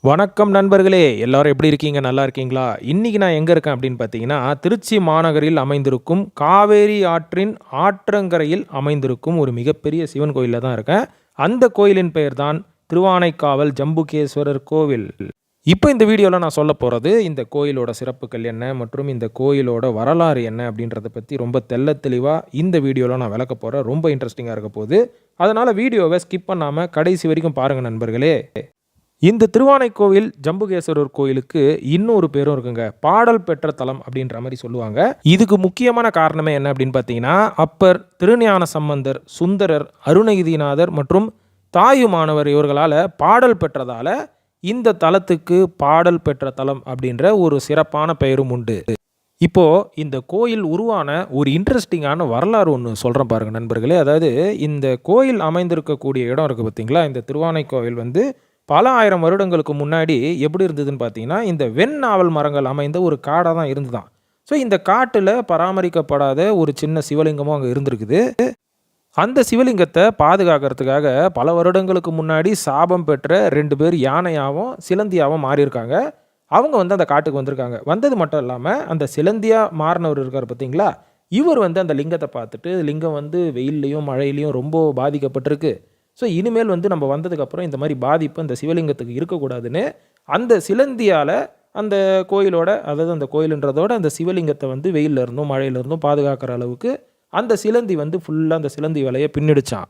வணக்கம் நண்பர்களே, எல்லாரும் எப்படி இருக்கீங்க? நல்லா இருக்கீங்களா? இன்னைக்கு நான் எங்க இருக்கேன் அப்படின்னு பார்த்தீங்கன்னா, திருச்சி மாநகரில் அமைந்திருக்கும் காவேரி ஆற்றின் ஆற்றங்கரையில் அமைந்திருக்கும் ஒரு மிகப்பெரிய சிவன் கோயில்ல தான் இருக்கேன். அந்த கோயிலின் பெயர் தான் திருவானைக்காவல் ஜம்புகேஸ்வரர் கோவில். இப்போ இந்த வீடியோல நான் சொல்லப் போறது, இந்த கோயிலோட சிறப்புகள் என்ன மற்றும் இந்த கோயிலோட வரலாறு என்ன அப்படின்றத பத்தி ரொம்ப தெள்ளத் தெளிவா இந்த வீடியோல நான் விளக்கப் போறேன். ரொம்ப இன்ட்ரெஸ்டிங்கா இருக்க போகுது. அதனால வீடியோவை ஸ்கிப் பண்ணாம கடைசி வரைக்கும் பாருங்க நண்பர்களே. இந்த திருவானைக்கோவில் ஜம்புகேஸ்வரர் கோயிலுக்கு இன்னொரு பேரும் இருக்குங்க. பாடல் பெற்ற தலம் அப்படின்ற மாதிரி சொல்லுவாங்க. இதுக்கு முக்கியமான காரணமே என்ன அப்படின்னு பார்த்தீங்கன்னா, அப்பர், திருஞான சம்பந்தர், சுந்தரர், அருணகிரிநாதர் மற்றும் தாயுமானவர் இவர்களால் பாடல் பெற்றதால இந்த தலத்துக்கு பாடல் பெற்ற தலம் அப்படின்ற ஒரு சிறப்பான பெயரும் உண்டு. இப்போ இந்த கோயில் உருவான ஒரு இன்ட்ரெஸ்டிங்கான வரலாறு ஒன்று சொல்கிறேன் பாருங்க நண்பர்களே. அதாவது இந்த கோயில் அமைந்திருக்கக்கூடிய இடம் இருக்குது பார்த்தீங்களா, இந்த திருவானைக்கோவில் வந்து பல ஆயிரம் வருடங்களுக்கு முன்னாடி எப்படி இருந்ததுன்னு பார்த்தீங்கன்னா, இந்த வெண்ணாவல் மரங்கள் அமைந்த ஒரு காடாக தான் இருந்துதான். ஸோ இந்த காட்டில் பராமரிக்கப்படாத ஒரு சின்ன சிவலிங்கமும் அங்கே இருந்திருக்குது. அந்த சிவலிங்கத்தை பாதுகாக்கிறதுக்காக பல வருடங்களுக்கு முன்னாடி சாபம் பெற்ற 2 பேர் யானையாகவும் சிலந்தியாகவும் மாறியிருக்காங்க. அவங்க வந்து அந்த காட்டுக்கு வந்திருக்காங்க. வந்தது மட்டும் இல்லாமல் அந்த சிலந்தியா மாறினவர் இருக்கார் பார்த்தீங்களா, இவர் வந்து அந்த லிங்கத்தை பார்த்துட்டு, லிங்கம் வந்து வெயில்லையும் மழையிலையும் ரொம்ப பாதிக்கப்பட்டிருக்கு. ஸோ இனிமேல் வந்து நம்ம வந்ததுக்கப்புறம் இந்த மாதிரி பாதிப்பு அந்த சிவலிங்கத்துக்கு இருக்கக்கூடாதுன்னு அந்த சிலந்தியால் அந்த கோயிலோட, அதாவது அந்த கோயிலுன்றதோட அந்த சிவலிங்கத்தை வந்து வெயிலில் இருந்தும் மழையில இருந்தும் பாதுகாக்கிற அளவுக்கு அந்த சிலந்தி வந்து ஃபுல்லாக அந்த சிலந்தி வலையை பின்னிடுச்சான்.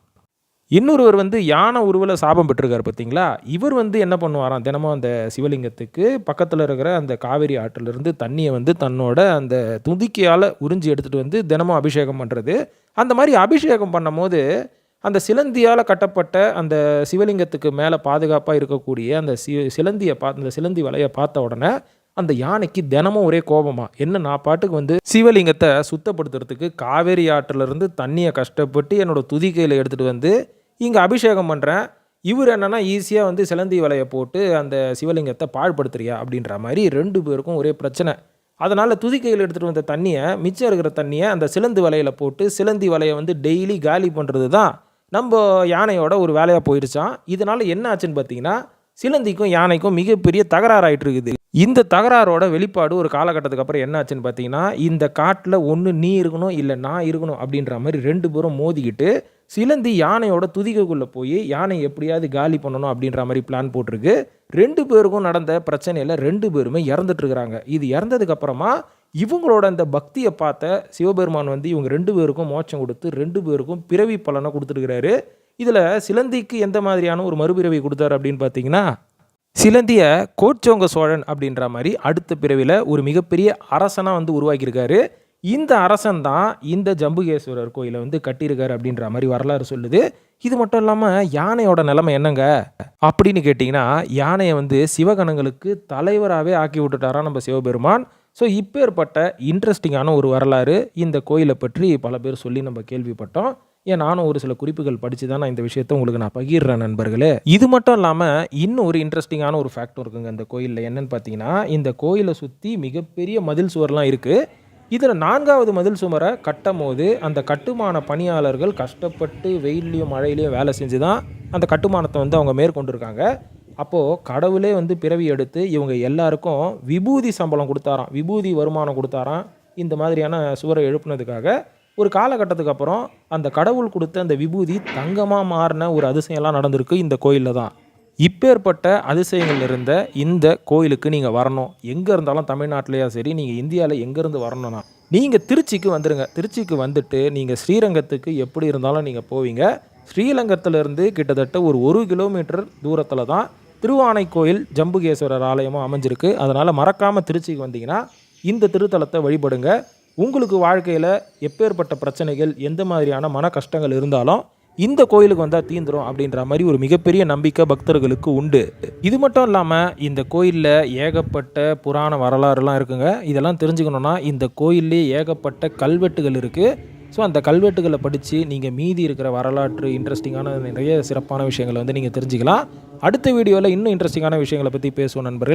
இன்னொருவர் வந்து யானை உருவில் சாபம் பெற்றிருக்காரு பார்த்தீங்களா, இவர் வந்து என்ன பண்ணுவாராம், தினமும் அந்த சிவலிங்கத்துக்கு பக்கத்தில் இருக்கிற அந்த காவேரி ஆற்றிலிருந்து தண்ணியை வந்து தன்னோட அந்த துதிக்கையால் உறிஞ்சி எடுத்துகிட்டு வந்து தினமும் அபிஷேகம் பண்ணுறது. அந்த மாதிரி அபிஷேகம் பண்ணும் போது அந்த சிலந்தியால் கட்டப்பட்ட அந்த சிவலிங்கத்துக்கு மேலே பாதுகாப்பாக இருக்கக்கூடிய அந்த சிலந்தியை அந்த சிலந்தி வலையை பார்த்த உடனே அந்த யானைக்கு தினமும் ஒரே கோபமா, என்ன நான் பாட்டுக்கு வந்து சிவலிங்கத்தை சுத்தப்படுத்துறதுக்கு காவேரி ஆற்றிலிருந்து தண்ணியை கஷ்டப்பட்டு என்னோட துதிக்கையில் எடுத்துகிட்டு வந்து இங்கே அபிஷேகம் பண்ணுறேன், இவர் என்னென்னா ஈஸியாக வந்து சிலந்தி வலையை போட்டு அந்த சிவலிங்கத்தை பாழ்படுத்துறியா அப்படின்ற மாதிரி 2 பேருக்கும் ஒரே பிரச்சனை. அதனால் துதிக்கையில் எடுத்துகிட்டு வந்த தண்ணியை, மிச்சம் இருக்கிற தண்ணியை அந்த சிலந்தி வலையில் போட்டு சிலந்தி வலையை வந்து டெய்லி காலி பண்ணுறது தான் நம்ம யானையோட ஒரு வேலையாக போயிடுச்சான். இதனால் என்ன ஆச்சுன்னு பார்த்தீங்கன்னா, சிலந்திக்கும் யானைக்கும் மிகப்பெரிய தகராறு ஆகிட்டு இருக்குது. இந்த தகராறோட வெளிப்பாடு ஒரு காலகட்டத்துக்கு அப்புறம் என்ன ஆச்சுன்னு பார்த்தீங்கன்னா, இந்த காட்டில் ஒன்று நீ இருக்கணும் இல்லை நான் இருக்கணும் அப்படின்ற மாதிரி 2 பேரும் மோதிக்கிட்டு சிலந்தி யானையோட துதிக்கைக்குள்ளே போய் யானை எப்படியாவது காலி பண்ணணும் அப்படின்ற மாதிரி பிளான் போட்டிருக்கு. 2 பேருக்கும் நடந்த பிரச்சனையில் 2 பேருமே இறந்துட்டுருக்குறாங்க. இது இறந்ததுக்கப்புறமா இவங்களோட அந்த பக்தியை பார்த்த சிவபெருமான் வந்து இவங்க 2 பேருக்கும் மோட்சம் கொடுத்து 2 பேருக்கும் பிறவி பலனை கொடுத்துருக்கிறாரு. இதில் சிலந்திக்கு எந்த மாதிரியான ஒரு மறுபிறவி கொடுத்தாரு அப்படின்னு பார்த்தீங்கன்னா, சிலந்தியை கோச்சோங்க சோழன் அப்படின்ற மாதிரி அடுத்த பிறவியில் ஒரு மிகப்பெரிய அரசனாக வந்து உருவாக்கியிருக்காரு. இந்த அரசன் தான் இந்த ஜம்புகேஸ்வரர் கோயிலை வந்து கட்டியிருக்காரு அப்படின்ற மாதிரி வரலாறு சொல்லுது. இது மட்டும் இல்லாமல் யானையோட நிலைமை என்னங்க அப்படின்னு கேட்டிங்கன்னா, யானையை வந்து சிவகணங்களுக்கு தலைவராகவே ஆக்கி விட்டுட்டாராம் நம்ம சிவபெருமான். ஸோ இப்பேற்பட்ட இன்ட்ரெஸ்டிங்கான ஒரு வரலாறு இந்த கோயிலை பற்றி பல பேர் சொல்லி நம்ம கேள்விப்பட்டோம். ஏன் நானும் ஒரு சில குறிப்புகள் படித்து தான் நான் இந்த விஷயத்தை உங்களுக்கு நான் பகிர்றேன் நண்பர்களே. இது மட்டும் இல்லாமல் இன்னும் ஒரு இன்ட்ரெஸ்டிங்கான ஒரு ஃபேக்டர் இருக்குங்க இந்த கோயிலில். என்னென்னு பார்த்தீங்கன்னா, இந்த கோயிலை சுற்றி மிகப்பெரிய மதில் சுவர்லாம் இருக்குது. இதில் 4வது மதில் சுவரை கட்டும் போது அந்த கட்டுமான பணியாளர்கள் கஷ்டப்பட்டு வெயிலையும் மழையிலையும் வேலை செஞ்சு தான் அந்த கட்டுமானத்தை வந்து அவங்க மேற்கொண்டிருக்காங்க. அப்போது கடவுளே வந்து பிறவி எடுத்து இவங்க எல்லாருக்கும் விபூதி சம்பளம் கொடுத்தாராம், விபூதி வருமானம் கொடுத்தாராம் இந்த மாதிரியான சுவரை எழுப்புனதுக்காக. ஒரு காலகட்டத்துக்கு அப்புறம் அந்த கடவுள் கொடுத்த அந்த விபூதி தங்கமாக மாறின ஒரு அதிசயம்லாம் நடந்திருக்கு இந்த கோயிலில் தான். இப்பேற்பட்ட அதிசயங்கள் இருந்த இந்த கோயிலுக்கு நீங்கள் வரணும், எங்கே இருந்தாலும் தமிழ்நாட்டிலையா சரி, நீங்கள் இந்தியாவில் எங்கேருந்து வரணும்னா நீங்கள் திருச்சிக்கு வந்துடுங்க. திருச்சிக்கு வந்துட்டு நீங்கள் ஸ்ரீரங்கத்துக்கு எப்படி இருந்தாலும் நீங்கள் போவீங்க. ஸ்ரீரங்கத்திலேருந்து கிட்டத்தட்ட ஒரு 1 கிலோமீட்டர் தூரத்தில் தான் திருவானைக்கோயில் ஜம்புகேஸ்வரர் ஆலயமும் அமைஞ்சிருக்கு. அதனால் மறக்காமல் திருச்சிக்கு வந்தீங்கன்னா இந்த திருத்தலத்தை வழிபடுங்க. உங்களுக்கு வாழ்க்கையில் எப்பேற்பட்ட பிரச்சனைகள், எந்த மாதிரியான மன கஷ்டங்கள் இருந்தாலும் இந்த கோயிலுக்கு வந்தால் தீந்துரும் அப்படின்ற மாதிரி ஒரு மிகப்பெரிய நம்பிக்கை பக்தர்களுக்கு உண்டு. இது மட்டும் இல்லாமல் இந்த கோயிலில் ஏகப்பட்ட புராண வரலாறுலாம் இருக்குங்க. இதெல்லாம் தெரிஞ்சுக்கணுன்னா இந்த கோயிலே ஏகப்பட்ட கல்வெட்டுகள் இருக்குது. ஸோ அந்த கல்வெட்டுகளை படித்து நீங்கள் மீதி இருக்கிற வரலாற்று இன்ட்ரெஸ்டிங்கான நிறைய சிறப்பான விஷயங்களை வந்து நீங்கள் தெரிஞ்சுக்கலாம். அடுத்த வீடியோவில் இன்னும் இன்ட்ரெஸ்டிங்கான விஷயங்களை பற்றி பேசுவோம் நண்பர்கள்.